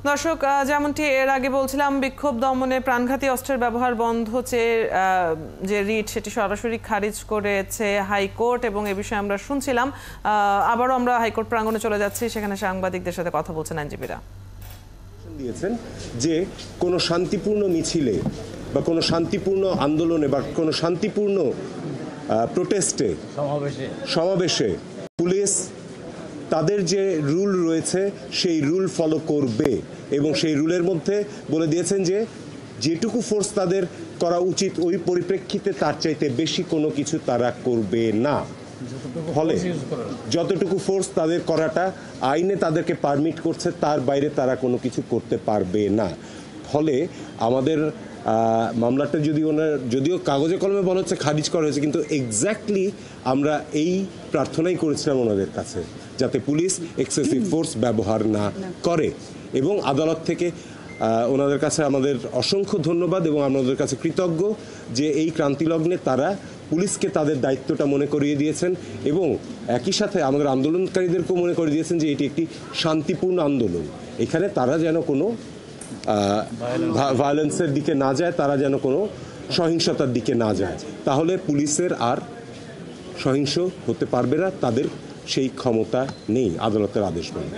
দর্শক, যেমনটি এর আগে বলছিলাম, বিক্ষোভ দমনে প্রাণঘাতী অস্ত্রের ব্যবহার বন্ধ চেয়ে যে রিট সেটি সরাসরি খারিজ করেছে হাইকোর্ট, এবং এ বিষয়ে আমরা শুনছিলাম। আবারও আমরা হাইকোর্ট প্রাঙ্গণে চলে যাচ্ছি, সেখানে সাংবাদিকদের সাথে কথা বলছেন আইনজীবীরা। দিয়েছেন যে কোনো শান্তিপূর্ণ মিছিলে বা কোনো শান্তিপূর্ণ আন্দোলনে বা কোনো শান্তিপূর্ণ প্রোটেস্টে সমাবেশে পুলিশ তাদের যে রুল রয়েছে সেই রুল ফলো করবে, এবং সেই রুলের মধ্যে বলে দিয়েছেন যে যেটুকু ফোর্স তাদের করা উচিত ওই পরিপ্রেক্ষিতে তার চাইতে বেশি কোনো কিছু তারা করবে না। ফলে যতটুকু ফোর্স তাদের করাটা আইনে তাদেরকে পারমিট করছে তার বাইরে তারা কোনো কিছু করতে পারবে না। ফলে আমাদের মামলাটা যদিও কাগজে কলমে বলা হচ্ছে খারিজ করা হয়েছে, কিন্তু এক্স্যাক্টলি আমরা এই প্রার্থনাই করেছিলাম ওনাদের কাছে, যাতে পুলিশ এক্সেসিভ ফোর্স ব্যবহার না করে। এবং আদালত থেকে ওনাদের কাছে আমাদের অসংখ্য ধন্যবাদ, এবং আমাদের কাছে কৃতজ্ঞ যে এই ক্রান্তিলগ্নে তারা পুলিশকে তাদের দায়িত্বটা মনে করিয়ে দিয়েছেন, এবং একই সাথে আমাদের আন্দোলনকারীদেরকেও মনে করে দিয়েছেন যে এটি একটি শান্তিপূর্ণ আন্দোলন। এখানে তারা যেন কোনো ভায়োলেন্সের দিকে না যায়, তারা যেন কোনো সহিংসতার দিকে না যায়, তাহলে পুলিশের আর সহিংস হতে পারবে না, তাদের সেই ক্ষমতা নেই আদালতের আদেশ মেনে।